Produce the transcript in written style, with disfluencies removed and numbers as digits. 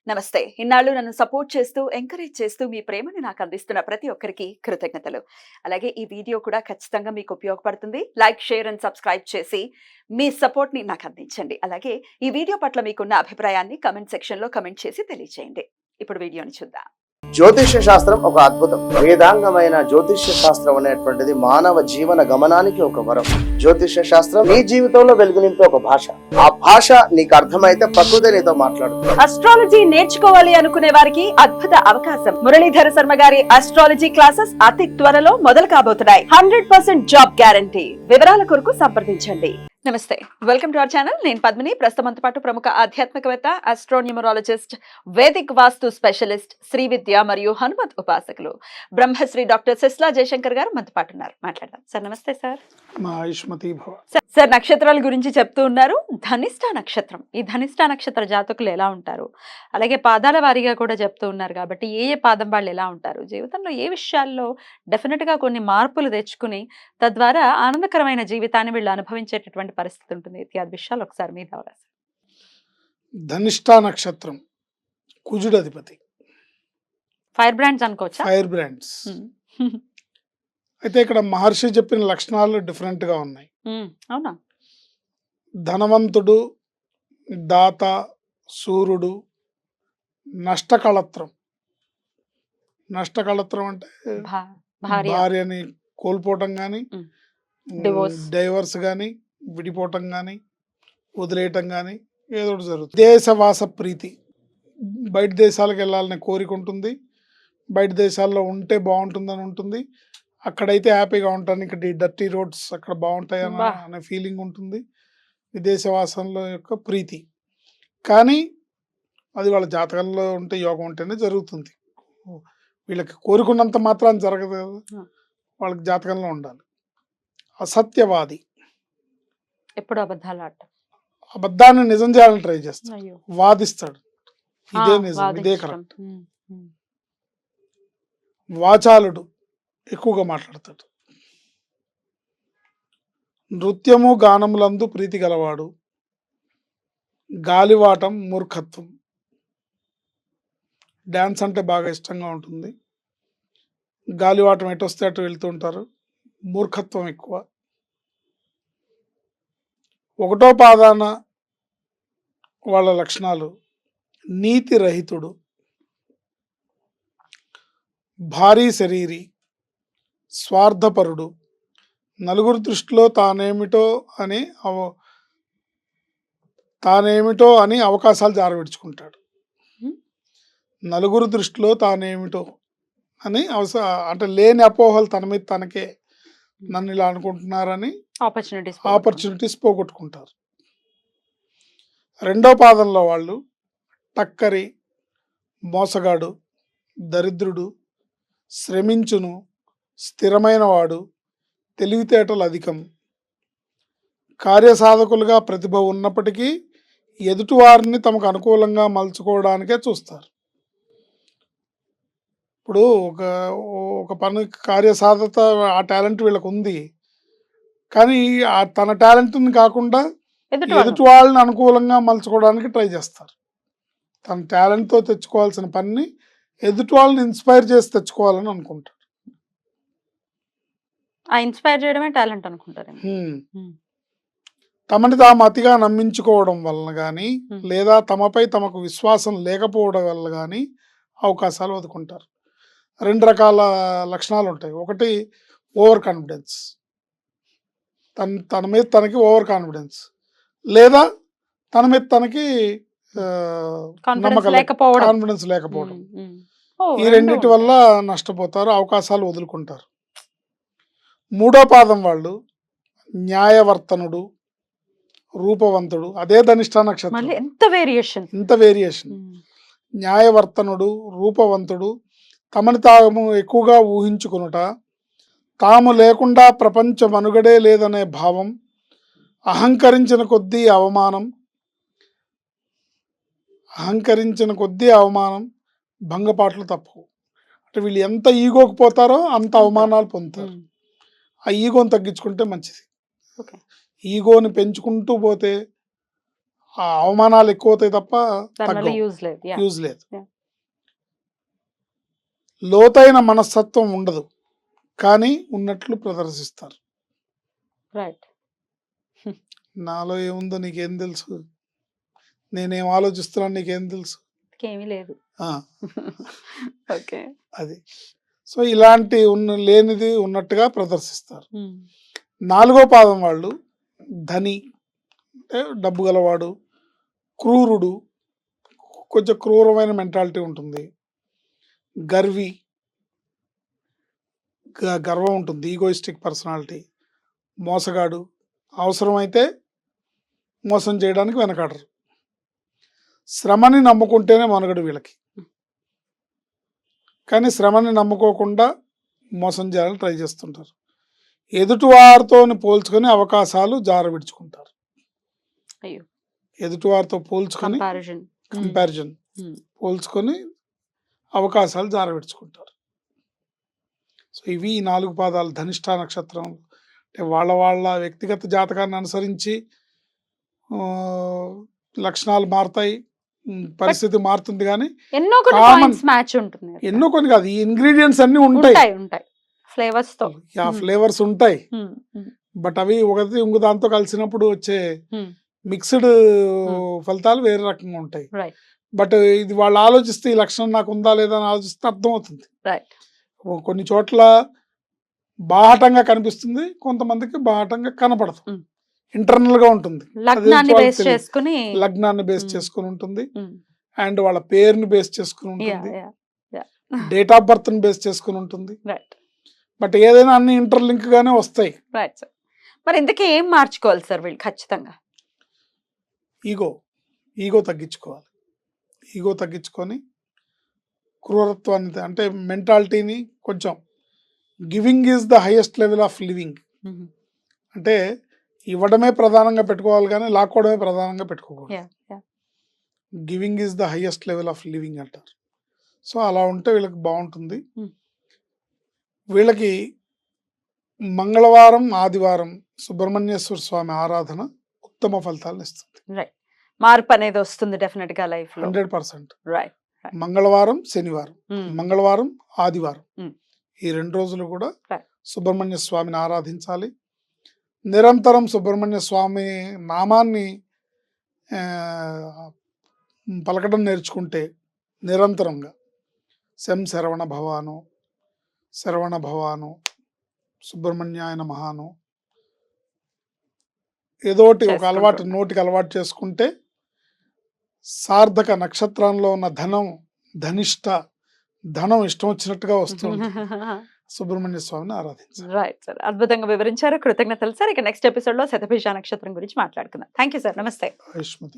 నమస్తే. ఇన్నాళ్ళు నన్ను సపోర్ట్ చేస్తూ, ఎంకరేజ్ చేస్తూ మీ ప్రేమని నాకు అందిస్తున్న ప్రతి ఒక్కరికి కృతజ్ఞతలు. అలాగే ఈ వీడియో కూడా ఖచ్చితంగా మీకు ఉపయోగపడుతుంది. లైక్, షేర్ అండ్ సబ్స్క్రైబ్ చేసి మీ సపోర్ట్‌ని నాకు అందించండి. అలాగే ఈ వీడియో పట్ల మీకున్న అభిప్రాయాన్ని కామెంట్ సెక్షన్‌లో కామెంట్ చేసి తెలియజేయండి. ఇప్పుడు వీడియోని చూద్దాం. జ్యోతిష్య శాస్త్రం ఒక అద్భుతం. వేదాంగమైన జ్యోతిష్య శాస్త్రం అనేటువంటిది మానవ జీవన గమనానికి ఒక వరం. జ్యోతిష్య శాస్త్రం నీ జీవితంలో వెలుగునింపే ఒక భాష. ఆ భాష నీకు అర్థమైతే ప్రకృతి నీతో మాట్లాడుతుంది. అస్ట్రాలజీ నేర్చుకోవాలి అనుకునే వారికి అద్భుత అవకాశం. మురళీధర శర్మ గారి అస్ట్రాలజీ క్లాసెస్ అతి త్వరలో మొదలు కాబోతున్నాయి. 100% జాబ్ గ్యారంటీ. వివరాల కొరకు సంప్రదించండి. నమస్తే, వెల్కమ్ టు అవర్ ఛానల్. నేను పద్మిని. ప్రస్తుతంతో పాటు ప్రముఖ ఆధ్యాత్మికవేత్త, ఆస్ట్రోన్యూమరాలజిస్ట్, వేదిక్ వాస్తు స్పెషలిస్ట్, శ్రీ విద్య మరియు హనుమత్ ఉపాసకులు బ్రహ్మశ్రీ డాక్టర్ సిస్లా జయశంకర్ గారు మనతో పాటు ఉన్నారు. మాట్లాడదాం సార్. నమస్తే సార్. సార్, నక్షత్రాల గురించి చెప్తూ ఉన్నారు. ధనిష్ట నక్షత్రం, ఈ ధనిష్ట నక్షత్ర జాతకులు ఎలా ఉంటారు, అలాగే పాదాల వారీగా కూడా చెప్తూ ఉన్నారు కాబట్టి ఏ పాదం వాళ్ళు ఎలా ఉంటారు, జీవితంలో ఏ విషయాల్లో డెఫినెట్ గా కొన్ని మార్పులు తెచ్చుకుని తద్వారా ఆనందకరమైన జీవితాన్ని వీళ్ళు అనుభవించేటటువంటి పరిస్థితి ఉంటుంది. ఇత్యాది విషయాలు ఒకసారి మీద అవరాసి. ధనిష్ట నక్షత్రం కుజుడు అధిపతి. ఫైర్ బ్రాండ్స్ అనుకోవచ్చా? Fire brands. అయితే ఇక్కడ మహర్షి చెప్పిన లక్షణాలు డిఫరెంట్ గా ఉన్నాయి. అవునా? ధనవంతుడు, దాత, సూర్యుడు, నష్టకళత్రం. నష్టకళత్రం అంటే భార్యని కోల్పోవటం కానీ, డైవర్స్ కానీ, విడిపోవటం కానీ, వదిలేయటం కానీ ఏదో ఒకటి జరుగుతుంది. దేశవాస ప్రీతి, బయట దేశాలకు వెళ్ళాలనే కోరిక ఉంటుంది. బయట దేశాల్లో ఉంటే బాగుంటుందని ఉంటుంది. అక్కడైతే హ్యాపీగా ఉంటాను, ఇక్కడ డర్టీ రోడ్స్ అక్కడ బాగుంటాయి అనే ఫీలింగ్ ఉంటుంది. విదేశవాసంలో యొక్క ప్రీతి, కానీ అది వాళ్ళ జాతకంలో ఉంటే, యోగం ఉంటేనే జరుగుతుంది. వీళ్ళకి కోరుకున్నంత మాత్రం జరగదు కదా, వాళ్ళకి జాతకంలో ఉండాలి. అసత్యవాది, ఎప్పుడు అబద్ధాలు ఆడటం, అబద్ధాన్ని నిజం చేయాలని ట్రై చేస్తాడు, వాదిస్తాడు, ఇదే నిజం, ఇదే కరెక్ట్. వాచాలుడు, ఎక్కువగా మాట్లాడతాడు. నృత్యము గానములందు ప్రీతి గలవాడు. గాలివాటం, మూర్ఖత్వం. డ్యాన్స్ అంటే బాగా ఇష్టంగా ఉంటుంది. గాలివాటం ఎటు వస్తే అటు వెళ్తూ ఉంటారు. మూర్ఖత్వం ఎక్కువ. ఒకటో పాదాన వాళ్ళ లక్షణాలు: నీతి రహితుడు, భారీ శరీరి, స్వార్థపరుడు, నలుగురు దృష్టిలో తానేమిటో అని అవకాశాలు జారవిడుచుకుంటాడు. నలుగురు దృష్టిలో తానేమిటో అని అంటే లేని అపోహలు తన మీద తనకే, నన్ను ఇలా అనుకుంటున్నారని ఆపర్చునిటీస్ పోగొట్టుకుంటారు. రెండో పాదంలో వాళ్ళు టక్కరి, మోసగాడు, దరిద్రుడు, శ్రమించును, స్థిరమైన వాడు, తెలివితేటలు అధికం. కార్యసాధకులుగా ప్రతిభ ఉన్నప్పటికీ ఎదుటివారిని తమకు అనుకూలంగా మలుచుకోవడానికే చూస్తారు. ఇప్పుడు ఒక పని కార్యసాధత, ఆ టాలెంట్ వీళ్ళకు ఉంది, కానీ తన టాలెంట్ని కాకుండా ఎదుటి వాళ్ళని అనుకూలంగా మలుచుకోవడానికి ట్రై చేస్తారు. తన టాలెంట్తో తెచ్చుకోవాల్సిన పనిని ఎదుటి వాళ్ళని ఇన్స్పైర్ చేసి తెచ్చుకోవాలని అనుకుంటారు. ఇన్స్పైర్ చేయడమే టాలెంట్ అనుకుంటారు. తమని తాము అతిగా నమ్మించుకోవడం వలన కానీ, లేదా తమపై తమకు విశ్వాసం లేకపోవడం వల్ల కానీ అవకాశాలు వదుకుంటారు. రెండు రకాల లక్షణాలు ఉంటాయి. ఒకటి ఓవర్ కాన్ఫిడెన్స్, తన మీద తనకి ఓవర్ కాన్ఫిడెన్స్, లేదా తన మీద తనకి కాన్ఫిడెన్స్ లేకపోవడం. ఈ రెండింటి వల్ల నష్టపోతారు, అవకాశాలు వదులుకుంటారు. మూడో పాదం వాళ్ళు న్యాయవర్తనుడు, రూపవంతుడు. అదే ధనిష్ట నక్షత్రం. ఎంత వేరియేషన్. న్యాయవర్తనుడు, రూపవంతుడు, తమని తాము ఎక్కువగా ఊహించుకునుట, తాము లేకుండా ప్రపంచ మనుగడే లేదనే భావం, అహంకరించిన కొద్దీ అవమానం, భంగపాట్లు తప్పవు. అంటే వీళ్ళు ఎంత ఈగోకి పోతారో అంత అవమానాలు పొందుతారు. ఆ ఈగోని తగ్గించుకుంటే మంచిది. ఈగోని పెంచుకుంటూ పోతే ఆ అవమానాలు ఎక్కువ అవుతాయి తప్ప దానివల్ల యూజ్ లేదు. యూజ్ లేదు. Yeah. లోతైన మనస్తత్వం ఉండదు, కానీ ఉన్నట్లు ప్రదర్శిస్తారు. రైట్. నాలో ఏముందో నీకేం తెలుసు, నేనేం ఆలోచిస్తున్నాను నీకేం తెలుసు. ఏమీ లేదు. ఆ, ఓకే. అది. సో ఇలాంటి లేనిది ఉన్నట్టుగా ప్రదర్శిస్తారు. 4వ పాదం వాళ్ళు ధని, అంటే డబ్బు గలవాడు, క్రూరుడు, కొంచెం క్రూరమైన మెంటాలిటీ ఉంటుంది, గర్వి, గర్వం ఉంటుంది, ఈగోయిస్టిక్ పర్సనాలిటీ, మోసగాడు, అవసరమైతే మోసం చేయడానికి వెనకాడరు. శ్రమని నమ్ముకుంటేనే మనగడు వీళ్ళకి, కానీ శ్రమని నమ్ముకోకుండా మోసం చేయాలని ట్రై చేస్తుంటారు. ఎదుటివారితో పోల్చుకొని అవకాశాలు జారవిడుచుకుంటారు. అయ్యో. ఎదుటివారితో పోల్చుకొని కంపారిజన్ పోల్చుకొని అవకాశాలు జారవిడుచుకుంటారు. సో ఇవి ఈ 4 పాదాలు ధనిష్ట నక్షత్రం. అంటే వాళ్ళ వ్యక్తిగత జాతకాన్ని అనుసరించి లక్షణాలు మారుతాయి, పరిస్థితి మారుతుంది, కానీ ఎన్నో మ్యాచ్ ఉంటుంది. ఎన్నో కొన్ని కాదు, ఈ ఇంగ్రీడియంట్స్ అన్ని ఉంటాయి, ఫ్లేవర్స్ తో. ఫ్లేవర్స్ ఉంటాయి, బట్ అవి ఒకటి ఇంకో దాంతో కలిసినప్పుడు వచ్చే మిక్స్డ్ ఫలితాలు వేరే రకంగా ఉంటాయి. బట్ ఇది వాళ్ళు ఆలోచిస్తే ఈ లక్షణం నాకు ఉందా లేదా అని ఆలోచిస్తే అర్థమవుతుంది. కొన్ని చోట్ల బాహటంగా కనిపిస్తుంది, కొంతమందికి బాహటంగా కనపడదు, ఇంటర్నల్ గా ఉంటుంది. లగ్నాన్ని బేస్ చేసుకుని ఉంటుంది, అండ్ వాళ్ళ పేరుని బేస్ చేసుకుని ఉంటుంది, డేట్ ఆఫ్ బర్త్ ని బేస్ చేసుకుని ఉంటుంది. బట్ ఏదైనా అన్ని ఇంటర్లింక్ గానే వస్తాయి. మరి ఇంతకీ ఏం మార్చుకోవాలి సార్ వీళ్ళు? ఖచ్చితంగా ఈగో తగ్గించుకోవాలి. ఈగో తగ్గించుకొని క్రూరత్వాన్ని, అంటే మెంటాలిటీని కొంచెం, giving is the highest level of living. అంటే ఇవ్వడమే ప్రధానంగా పెట్టుకోవాలి, కానీ లాక్కోవడమే ప్రధానంగా పెట్టుకోకూడదు. Giving is the highest level of living అంటారు. సో అలా ఉంటే వీళ్ళకి బాగుంటుంది. వీళ్ళకి మంగళవారం, ఆదివారం సుబ్రహ్మణ్యేశ్వర స్వామి ఆరాధన ఉత్తమ ఫలితాలను ఇస్తుంది. మార్పు అనేది వస్తుంది డెఫినెట్ గా లైఫ్ లో 100%. మంగళవారం, శనివారం, మంగళవారం, ఆదివారం, ఈ 2 రోజులు కూడా సుబ్రహ్మణ్య స్వామిని ఆరాధించాలి. నిరంతరం సుబ్రహ్మణ్య స్వామి నామాన్ని పలకడం నేర్చుకుంటే నిరంతరంగా శరవణ భవాను, సుబ్రహ్మణ్యాయ నమఃను ఏదోటి ఒక అలవాటు, నోటికి అలవాటు చేసుకుంటే సార్థక నక్షత్రంలో ఉన్న ధనిష్ట ధనం ఇష్టం వచ్చినట్టుగా వస్తుంది. సుబ్రహ్మణ్య స్వామిని ఆరాధించాలి. రైట్ సార్, అద్భుతంగా వివరించారు. కృతజ్ఞతలు సార్. ఇక నెక్స్ట్ ఎపిసోడ్ లో శతభిష నక్షత్రం గురించి మాట్లాడుకుందాం. Thank you sir. నమస్తే.